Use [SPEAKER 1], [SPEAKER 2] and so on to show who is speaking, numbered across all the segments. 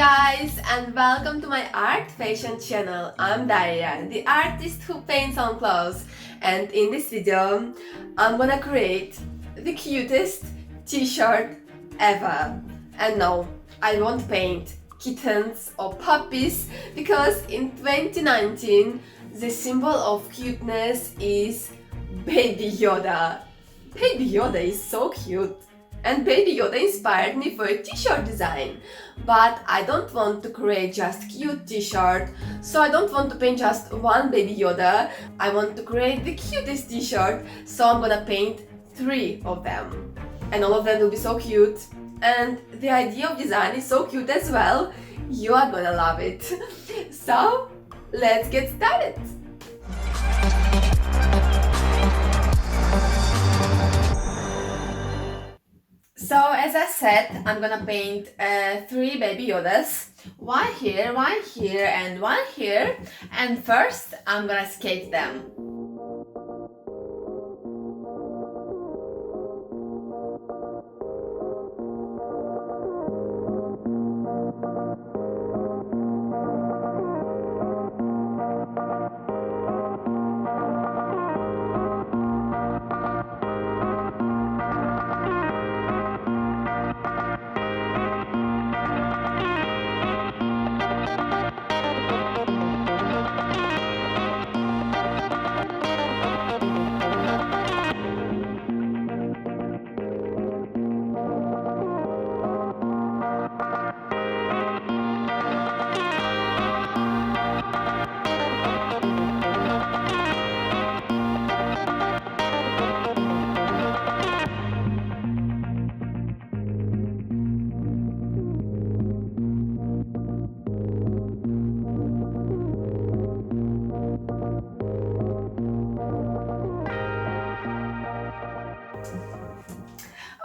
[SPEAKER 1] guys, and welcome to my art fashion channel. I'm Daria, the artist who paints on clothes, and in this video I'm gonna create the cutest t-shirt ever. And no, I won't paint kittens or puppies because in 2019 the symbol of cuteness is Baby Yoda. Baby Yoda is so cute. And Baby Yoda inspired me for a t-shirt design. But I don't want to create just cute t-shirt, so I don't want to paint just one Baby Yoda. I want to create the cutest t-shirt, so I'm gonna paint 3 of them. And all of them will be so cute. And the idea of design is so cute as well. You are gonna love it. So, let's get started! So as I said, I'm gonna paint 3 Baby Yodas. One here, and one here. And first, I'm gonna skate them.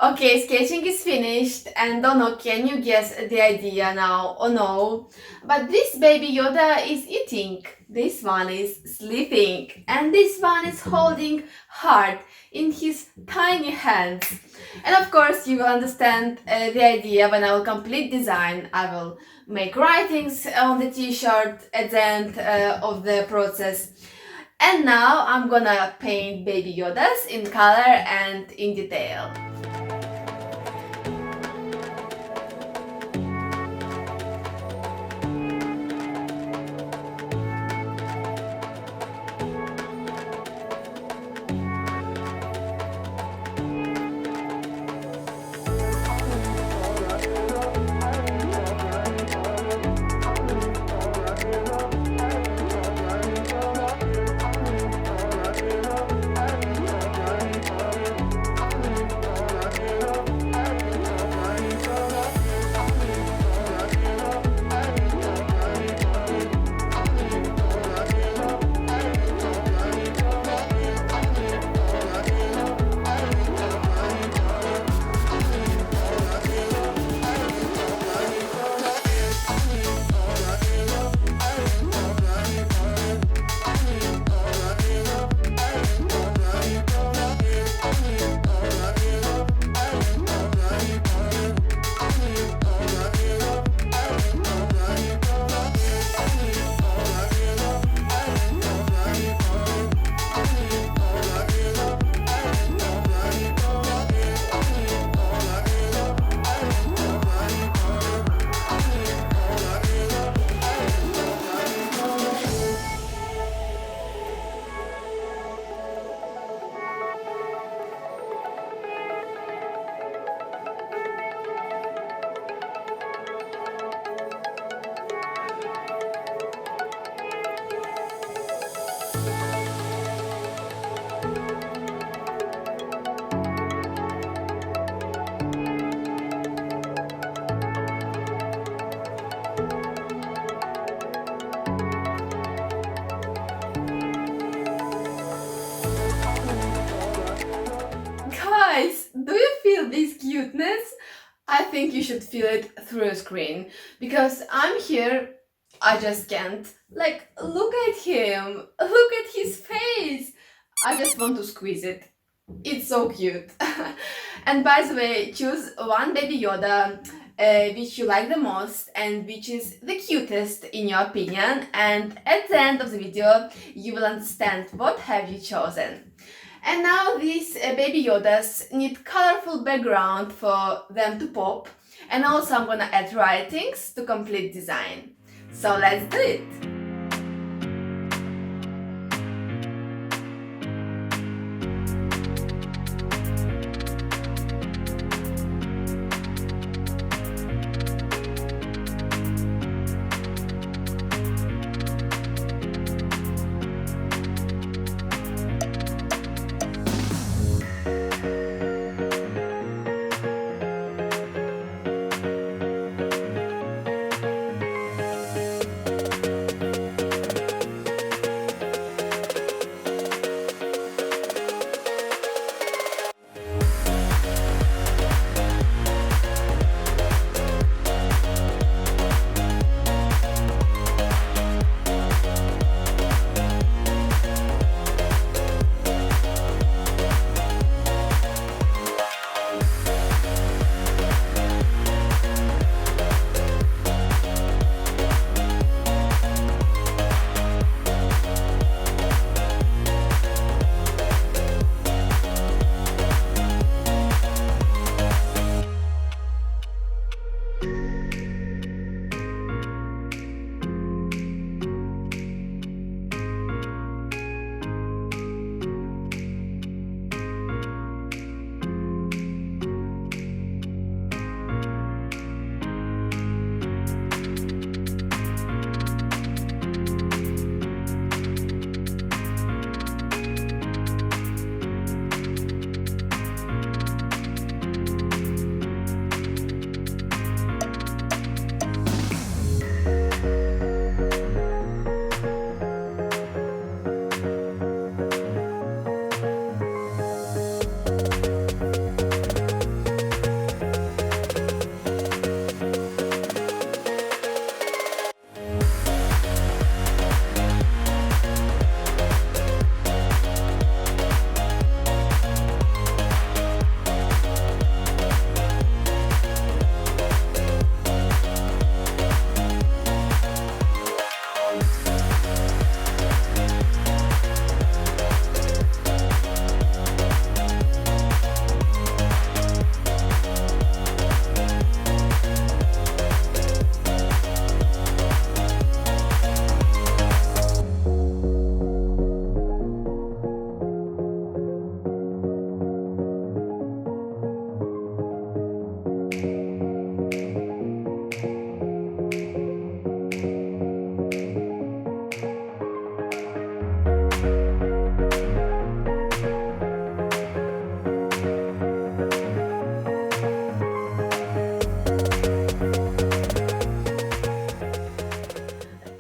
[SPEAKER 1] Okay, sketching is finished, and don't know, can you guess the idea now? Oh no. But this Baby Yoda is eating, this one is sleeping, and this one is holding heart in his tiny hands. And of course you will understand the idea when I will complete design. I will make writings on the t-shirt at the end of the process. And now I'm gonna paint Baby Yodas in color and in detail. Guys, do you feel this cuteness? I think you should feel it through a screen, because I'm here, I just can't. Like, look at him, look at his face. I just want to squeeze it. It's so cute. And by the way, choose one Baby Yoda
[SPEAKER 2] which you like the most and which is the cutest in your opinion, and at the end of the video you will understand what have you chosen. And now these Baby Yodas need colorful background for them to pop, and also I'm gonna add writings to complete design. So let's do it!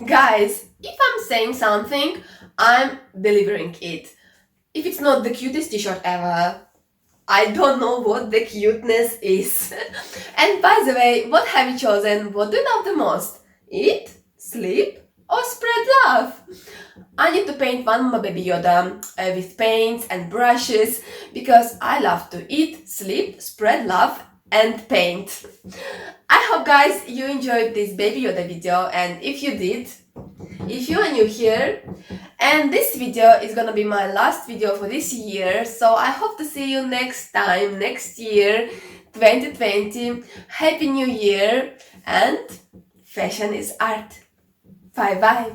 [SPEAKER 1] Guys, if I'm saying something, I'm delivering it. If it's not the cutest t-shirt ever, I don't know what the cuteness is. And by the way, what have you chosen? What do you love the most? Eat, sleep, or spread love? I need to paint one more Baby Yoda with paints and brushes because I love to eat, sleep, spread love, and paint. I hope guys you enjoyed this Baby Yoda video, and if you did, if you are new here, and this video is gonna be my last video for this year, so I hope to see you next time, next year, 2020. Happy New Year, and fashion is art. Bye bye.